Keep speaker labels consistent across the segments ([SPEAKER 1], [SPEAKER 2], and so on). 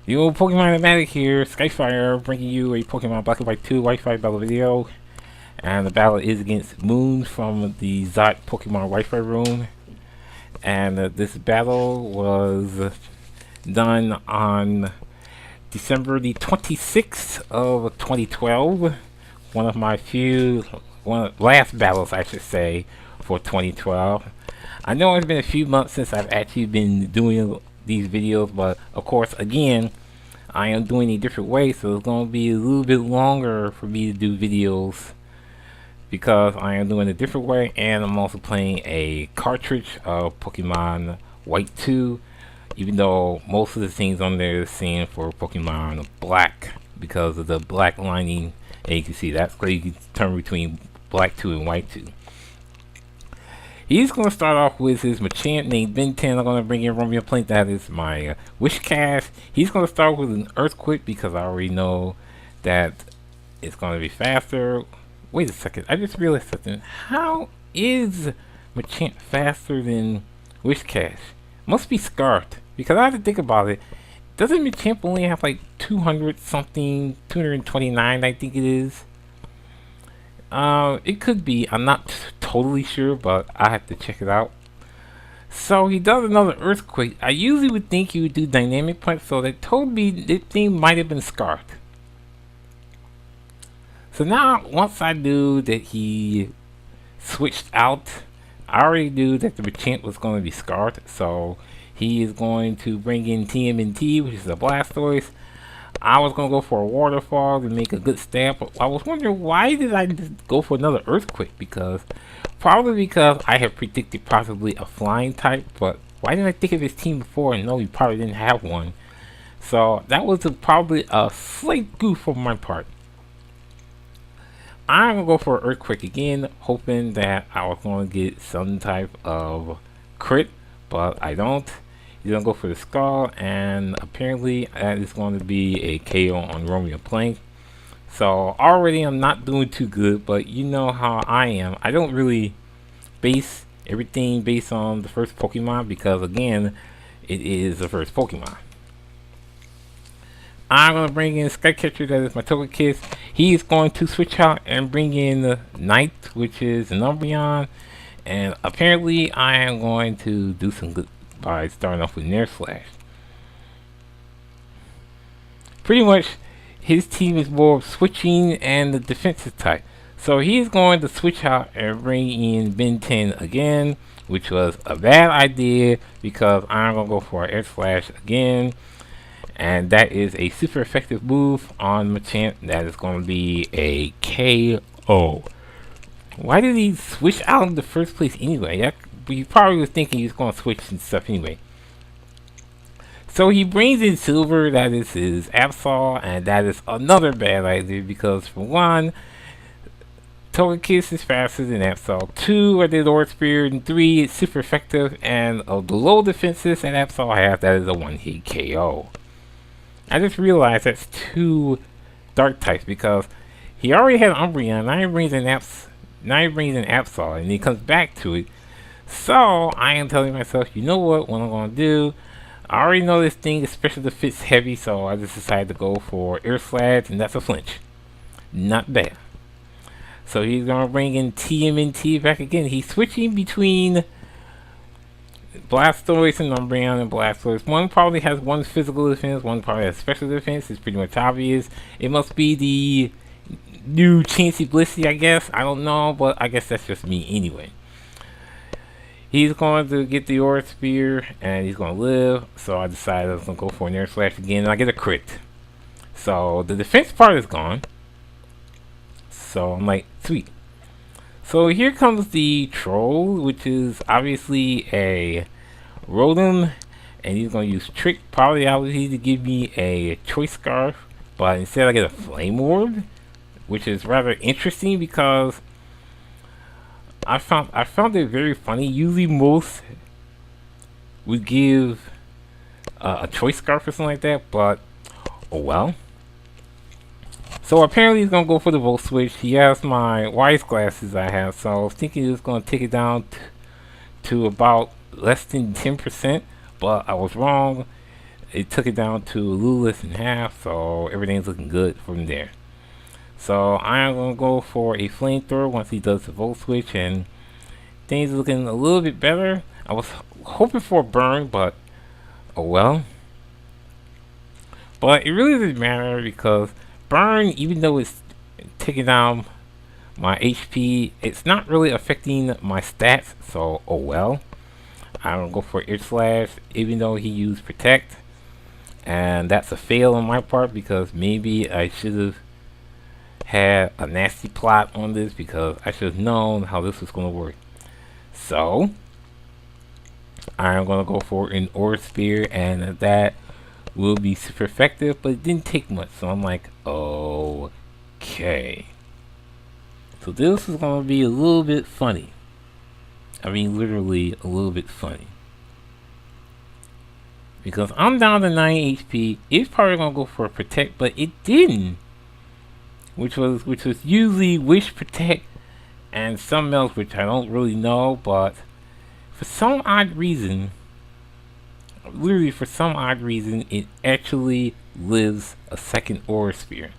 [SPEAKER 1] Yo, Pokemon Automatic here, Skyfire, bringing you a Pokemon Black and White 2 Wi-Fi battle video. And the battle is against MooN from the Zot Pokemon Wi-Fi room. And this battle was done on December the 26th of 2012. One of my last battles, I should say, for 2012. I know it's been a few months since I've actually been doing these videos, but of course, again, I am doing a different way, so it's going to be a little bit longer for me to do videos because I am doing a different way, and I'm also playing a cartridge of Pokemon White 2, even though most of the things on there is same for Pokemon Black because of the black lining. And you can see that's where you can turn between Black 2 and White 2. He's going to start off with his Machamp named Ben 10. I'm going to bring in Romeo Plank. That is my Wish Cast. He's going to start with an Earthquake because I already know that it's going to be faster. Wait a second. I just realized something. How is Machamp faster than Wish Cast? Must be Scarfed. Because I have to think about it. Doesn't Machamp only have like 200 something? 229 I think it is. It could be. I'm not totally sure, but I have to check it out. So he does another Earthquake. I usually would think he would do Dynamic Punch, so they told me this thing might have been Scarfed. So now, once I knew that he switched out, I already knew that the Machamp was going to be Scarfed, so he is going to bring in TMNT, which is a Blastoise. I was going to go for a Waterfall to make a good stab, but I was wondering why did I just go for another Earthquake? Probably because I had predicted possibly a Flying type, but why didn't I think of his team before and know he probably didn't have one? So that was probably a slight goof on my part. I'm going to go for an Earthquake again, hoping that I was going to get some type of crit, but I don't. He's going to go for the Skull, and apparently that is going to be a KO on Romeo Plank. So already I'm not doing too good, but you know how I am. I don't really base everything based on the first Pokemon because, again, it is the first Pokemon. I'm going to bring in Skycatcher, that is my Togekiss. He is going to switch out and bring in the Knight, which is an Umbreon. And apparently I am going to do some good by starting off with Nair Slash. Pretty much his team is more of switching and the defensive type. So he's going to switch out and bring in Ben 10 again, which was a bad idea because I'm going to go for Air Slash again. And that is a super effective move on Machamp. That is going to be a KO. Why did he switch out in the first place anyway? He probably was thinking he was going to switch and stuff anyway. So he brings in Silver, that is his Absol, and that is another bad idea because, for one, Togekiss is faster than Absol. 2, I did Aura Spear, and 3, it's super effective, and of the low defenses that Absol has, that is a one-hit KO. I just realized that's 2 Dark types because he already had Umbreon, now he brings in Absol, and he comes back to it. So I am telling myself, you know what I'm going to do? I already know this thing, especially if it's heavy, so I just decided to go for Air Slash, and that's a flinch. Not bad. So he's going to bring in TMNT back again. He's switching between Blastoise and Umbreon and Blastoise. One probably has one physical defense, one probably has special defense. It's pretty much obvious. It must be the new Chansey Blissey, I guess. I don't know, but I guess that's just me anyway. He's going to get the Aura Spear, and he's going to live. So I decided I was going to go for an Air Slash again, and I get a crit. So the defense part is gone. So I'm like, sweet. So here comes the Troll, which is obviously a Rotom, and he's going to use Trick, probably obviously to give me a Choice Scarf, but instead I get a Flame Orb, which is rather interesting because I found it very funny. Usually most would give a Choice Scarf or something like that, but oh well. So apparently he's going to go for the Volt Switch. He has my Wise Glasses I have, so I was thinking he was going to take it down to about less than 10%, but I was wrong. it took it down to a little less than half, so everything's looking good from there. So I'm gonna go for a flamethrower once he does the volt switch, and things are looking a little bit better. I was hoping for a burn, but oh well. But it really doesn't matter because burn, even though it's taking down my HP, it's not really affecting my stats, so oh well. I'm gonna go for Ear Slash, even though he used Protect. And that's a fail on my part because maybe I should have had a nasty plot on this because I should have known how this was gonna work. So I'm gonna go for an Aura Spear, and that will be super effective, but it didn't take much, so I'm like, okay. So this is gonna be a little bit funny. I mean, literally a little bit funny. Because I'm down to 9 HP. It's probably gonna go for a Protect, but it didn't. Which was usually Wish, Protect, and something else which I don't really know, but for some odd reason, literally for some odd reason, it actually lives a second Aura Spear.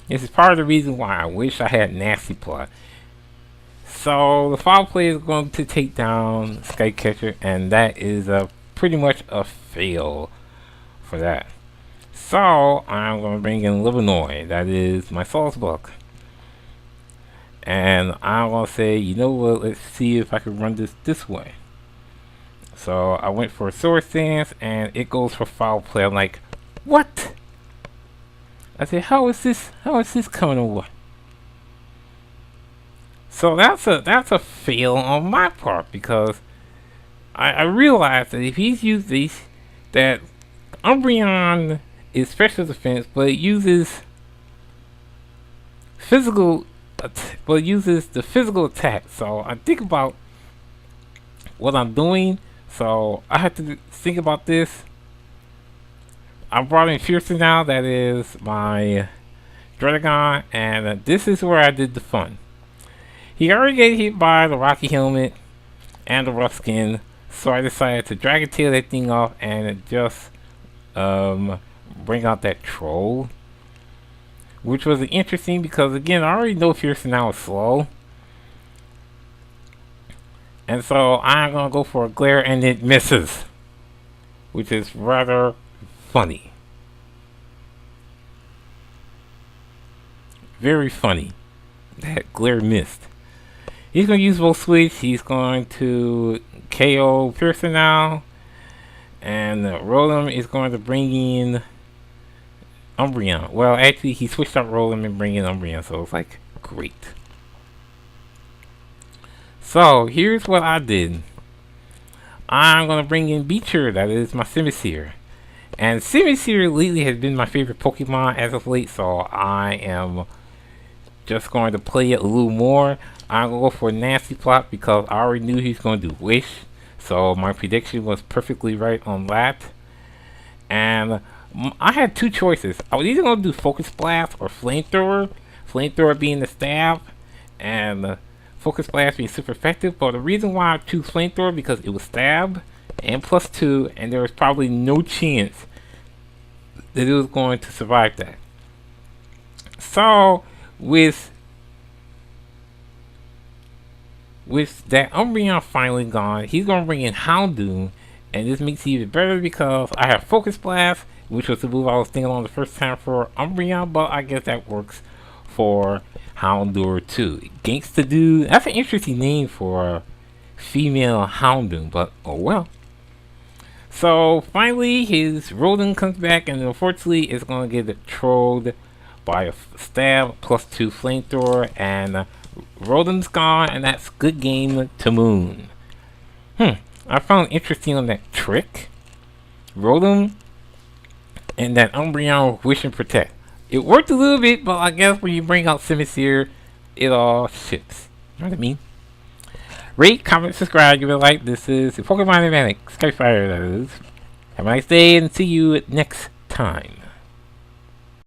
[SPEAKER 1] This is part of the reason why I wish I had Nasty Plot. So the foul play is going to take down Skycatcher, and that is pretty much a fail for that. So I'm going to bring in Livernois, that is my Sauce Buck. And I'm going to say, you know what, let's see if I can run this way. So I went for a Sword Stance, and it goes for foul play. I'm like, what? I said, how is this coming over? So that's a fail on my part because I realized that if he's used these, that Umbreon is special defense, but it uses physical, but it uses the physical attack. So I think about what I'm doing. So I have to think about this. I brought in Fiercer now, that is my Dragon, and this is where I did the fun. He already got hit by the Rocky Helmet and the Rough Skin, so I decided to Dragon Tail that thing off and just bring out that Troll. Which was interesting because, again, I already know Fiercer now is slow. And so I'm going to go for a Glare, and it misses. Which is rather funny. Very funny. That Glare missed. He's going to use Volt Switch. He's going to KO Pearson now. And Rotom is going to bring in Umbreon. Well, actually, he switched out Rotom and bring in Umbreon. So it's like, great. So, here's what I did. I'm going to bring in Beecher. That is my Simisear. And Simisear lately has been my favorite Pokemon as of late. So, I am just going to play it a little more. I'm going to go for a Nasty Plot because I already knew he's going to do Wish. So my prediction was perfectly right on that. And I had two choices. I was either going to do Focus Blast or Flamethrower. Flamethrower being the stab and Focus Blast being super effective. But the reason why I choose Flamethrower because it was stab and +2, and there was probably no chance that it was going to survive that. So with that Umbreon finally gone, he's going to bring in Houndoom, and this makes it even better because I have Focus Blast, which was the move I was thinking on the first time for Umbreon, but I guess that works for Houndour too. Gangsta Dude, that's an interesting name for a female Houndoom, but oh well. So finally his Rotom comes back, and unfortunately it's going to get trolled by a stab +2 Flamethrower, and Rotom's gone, and that's good game to MooN. I found interesting on that trick. Rotom and that Umbreon Wish and Protect. It worked a little bit, but I guess when you bring out Simisear, it all ships. You know what I mean? Rate, comment, subscribe, give it a like. This is the Pokemon Manic Skyfire, that is. Have a nice day, and see you next time.